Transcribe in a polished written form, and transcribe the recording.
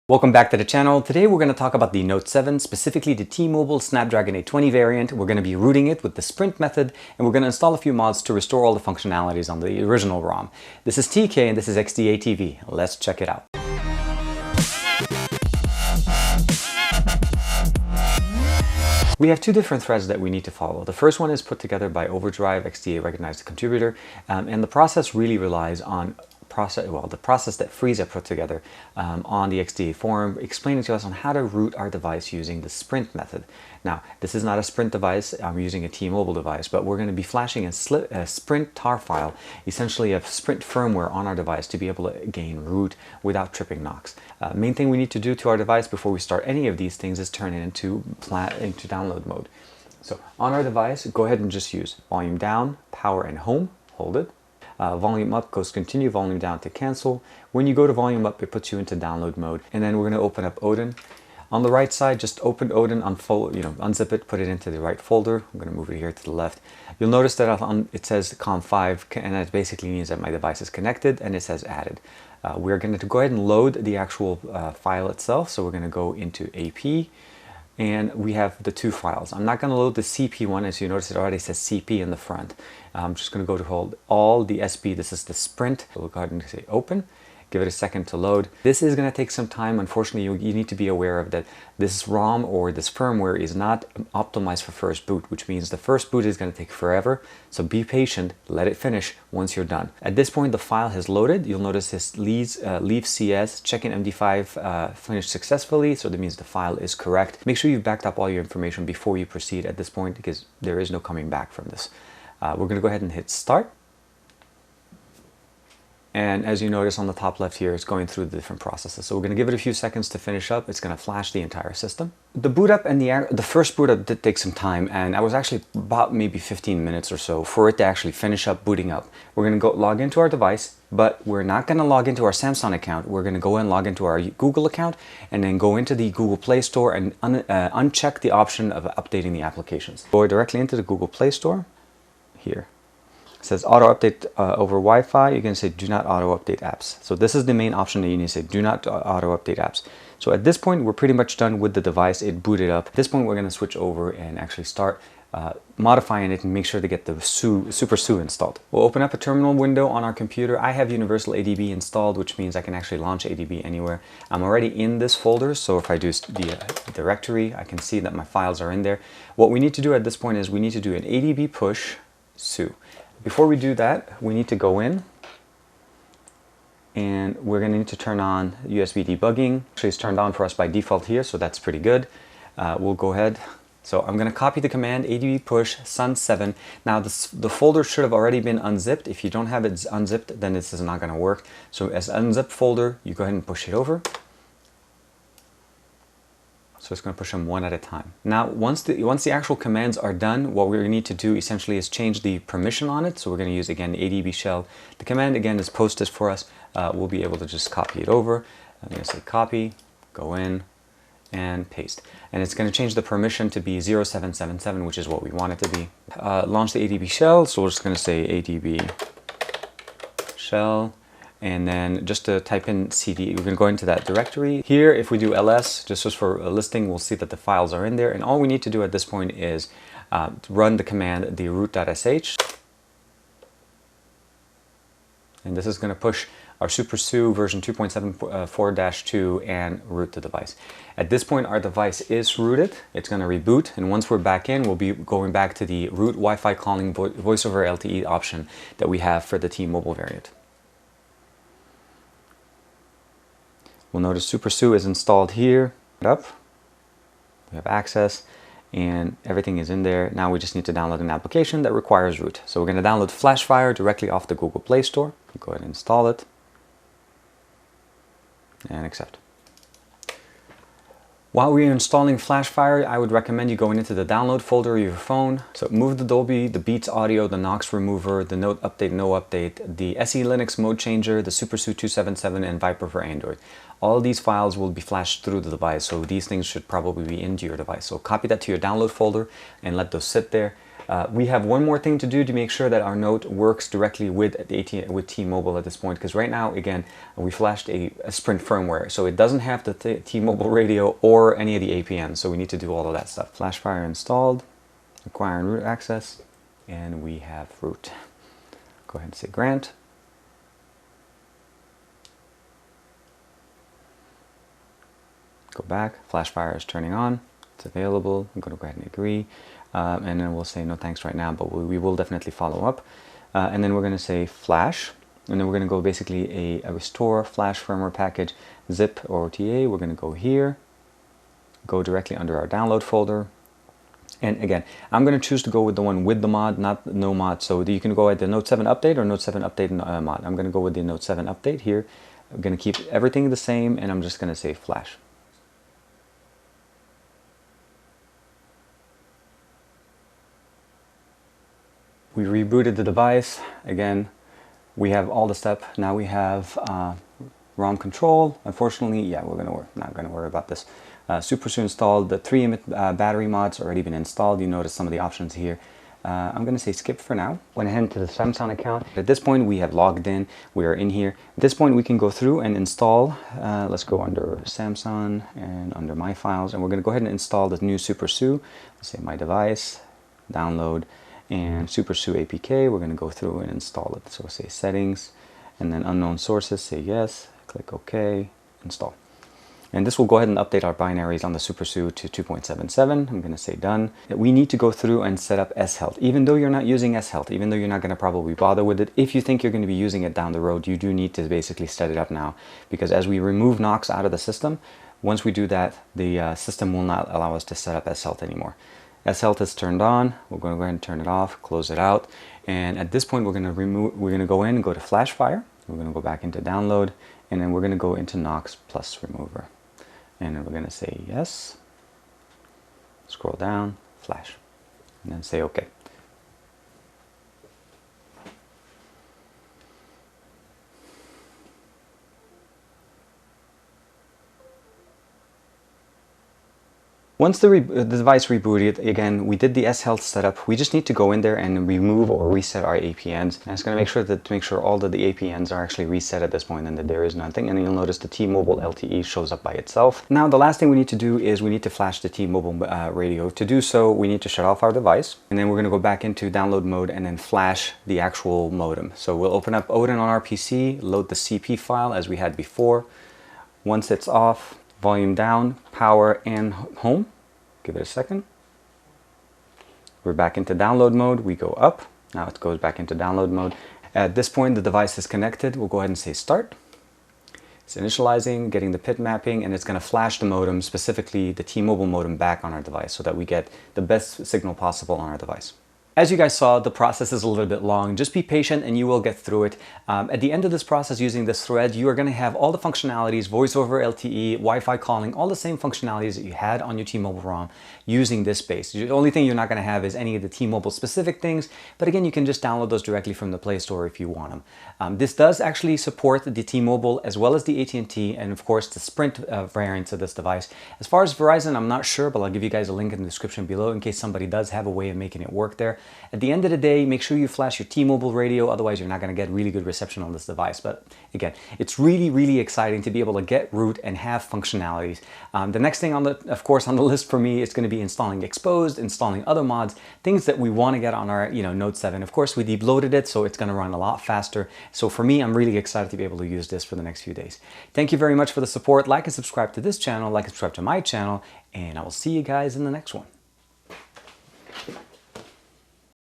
Welcome back to the channel. Today we're going to talk about the Note 7, specifically the T-Mobile Snapdragon 820 variant. We're going to be rooting it with the Sprint method, and we're going to install a few mods to restore all the functionalities on the original ROM. This is TK and this is XDA-TV. Let's check it out. We have two different threads that we need to follow. The first one is put together by Overdrive, XDA recognized contributor, and the process really relies on the process that Frieza put together on the XDA forum, explaining to us on how to root our device using the Sprint method. Now, this is not a Sprint device, I'm using a T-Mobile device, but we're going to be flashing a Sprint tar file, essentially a Sprint firmware on our device to be able to gain root without tripping knocks. Main thing we need to do to our device before we start any of these things is turn it into download mode. So on our device, go ahead and just use volume down, power and home, hold it. Volume up goes continue, volume down to cancel. When you go to volume up, it puts you into download mode. And then we're going to open up Odin. On the right side, just open Odin, unzip it, put it into the right folder. I'm going to move it here to the left. You'll notice that it says COM5, and that basically means that my device is connected, and it says added. We're going to go ahead and load the actual file itself. So we're going to go into AP. And we have the two files. I'm not going to load the CP one, as you notice it already says CP in the front. I'm just going to go to hold all the SB. This is the Sprint. We'll go ahead and say open. Give it a second to load. This is going to take some time. Unfortunately, you need to be aware of that this ROM or this firmware is not optimized for first boot, which means the first boot is going to take forever. So be patient, let it finish once you're done. At this point, the file has loaded. You'll notice this leave CS, check-in MD5 finished successfully. So that means the file is correct. Make sure you've backed up all your information before you proceed at this point, because there is no coming back from this. We're going to go ahead and hit start. And as you notice on the top left here, it's going through the different processes. So we're going to give it a few seconds to finish up. It's going to flash the entire system. The boot up and the first boot up did take some time, and I was actually about maybe 15 minutes or so for it to actually finish up booting up. We're going to go log into our device, but we're not going to log into our Samsung account. We're going to go and log into our Google account and then go into the Google Play Store and uncheck the option of updating the applications. Go directly into the Google Play Store here. It says auto update over Wi-Fi. You can say do not auto update apps. So this is the main option that you need to say, do not auto update apps. So at this point, we're pretty much done with the device. It booted up. At this point, we're going to switch over and actually start modifying it and make sure to get the Super SU installed. We'll open up a terminal window on our computer. I have Universal ADB installed, which means I can actually launch ADB anywhere. I'm already in this folder, so if I do the directory, I can see that my files are in there. What we need to do at this point is we need to do an ADB push SU. Before we do that, we need to go in and we're going to need to turn on USB debugging. Actually, it's turned on for us by default here, so that's pretty good. We'll go ahead. So I'm going to copy the command ADB push sun7. Now the folder should have already been unzipped. If you don't have it unzipped, then this is not going to work. So as unzipped folder, you go ahead and push it over. So it's going to push them one at a time. Now, once the actual commands are done, what we need to do essentially is change the permission on it. So we're going to use, again, the ADB shell. The command, again, is posted for us. We'll be able to just copy it over. I'm going to say copy, go in, and paste. And it's going to change the permission to be 0777, which is what we want it to be. Launch the ADB shell. So we're just going to say ADB shell. And then just to type in CD, we're going to go into that directory. Here, if we do ls, just for a listing, we'll see that the files are in there. And all we need to do at this point is run the command, the root.sh. And this is going to push our Super SU version 2.74-2 and root the device. At this point, our device is rooted. It's going to reboot. And once we're back in, we'll be going back to the root Wi-Fi calling voice over LTE option that we have for the T-Mobile variant. We'll notice Super SU is installed here. We have access and everything is in there. Now we just need to download an application that requires root. So we're going to download FlashFire directly off the Google Play Store. Go ahead and install it and accept. While we're installing FlashFire, I would recommend you going into the download folder of your phone. So move the Dolby, the Beats Audio, the Knox Remover, the Note Update, No Update, the SE Linux Mode Changer, the Super SU 277, and Viper for Android. All these files will be flashed through the device, so these things should probably be into your device. So copy that to your download folder and let those sit there. We have one more thing to do to make sure that our node works directly with T-Mobile at this point, because right now, again, we flashed a Sprint firmware, so it doesn't have the T-Mobile radio or any of the APNs, so we need to do all of that stuff. FlashFire installed, acquiring root access, and we have root. Go ahead and say grant. Go back, FlashFire is turning on, it's available. I'm going to go ahead and agree, and then we'll say no thanks right now, but we will definitely follow up. And then we're going to say flash, and then we're going to go basically a restore flash firmware package zip or OTA. We're going to go here, go directly under our download folder. And again, I'm going to choose to go with the one with the mod, not no mod. So you can go at the Note 7 update or Note 7 update mod. I'm going to go with the Note 7 update here. I'm going to keep everything the same, and I'm just going to say flash. We rebooted the device. Again, we have all the steps. Now we have ROM control. Unfortunately, yeah, not going to worry about this. SuperSU installed. The 3 battery mods already been installed. You notice some of the options here. I'm going to say skip for now. Went ahead to the Samsung account. At this point, we have logged in. We are in here. At this point, we can go through and install. Let's go under Samsung and under My Files, and we're going to go ahead and install the new SuperSU. Let's say My Device, download, and SuperSU APK. We're going to go through and install it. So say Settings, and then Unknown Sources. Say Yes. Click OK. Install. And this will go ahead and update our binaries on the SuperSU to 2.77. I'm going to say done. We need to go through and set up S-Health. Even though you're not using S-Health, even though you're not going to probably bother with it, if you think you're going to be using it down the road, you do need to basically set it up now. Because as we remove Knox out of the system, once we do that, the system will not allow us to set up S-Health anymore. S-Health is turned on. We're going to go ahead and turn it off, close it out. And at this point, we're going to go in and go to FlashFire. We're going to go back into download, and then we're going to go into Knox plus remover. And then we're going to say yes, scroll down, flash, and then say OK. Once the device rebooted, again, we did the S-Health setup. We just need to go in there and remove or reset our APNs. And it's going to make sure all of the APNs are actually reset at this point and that there is nothing. And you'll notice the T-Mobile LTE shows up by itself. Now, the last thing we need to do is we need to flash the T-Mobile radio. To do so, we need to shut off our device. And then we're going to go back into download mode and then flash the actual modem. So we'll open up Odin on our PC, load the CP file as we had before. Once it's off, volume down, power, and home. Give it a second. We're back into download mode. We go up. Now it goes back into download mode. At this point, the device is connected. We'll go ahead and say start. It's initializing, getting the PID mapping, and it's going to flash the modem, specifically the T-Mobile modem, back on our device so that we get the best signal possible on our device. As you guys saw, the process is a little bit long. Just be patient and you will get through it. At the end of this process, using this thread, you are going to have all the functionalities, voice over LTE, Wi-Fi calling, all the same functionalities that you had on your T-Mobile ROM using this base. The only thing you're not going to have is any of the T-Mobile specific things, but again, you can just download those directly from the Play Store if you want them. This does actually support the T-Mobile as well as the AT&T and of course the Sprint variants of this device. As far as Verizon, I'm not sure, but I'll give you guys a link in the description below in case somebody does have a way of making it work there. At the end of the day, make sure you flash your T-Mobile radio, otherwise you're not going to get really good reception on this device. But again, it's really, really exciting to be able to get root and have functionalities. The next thing of course, on the list for me is going to be installing Exposed, installing other mods, things that we want to get on our Note 7. Of course, we deloaded it, so it's going to run a lot faster. So for me, I'm really excited to be able to use this for the next few days. Thank you very much for the support. Like and subscribe to this channel, like and subscribe to my channel, and I will see you guys in the next one.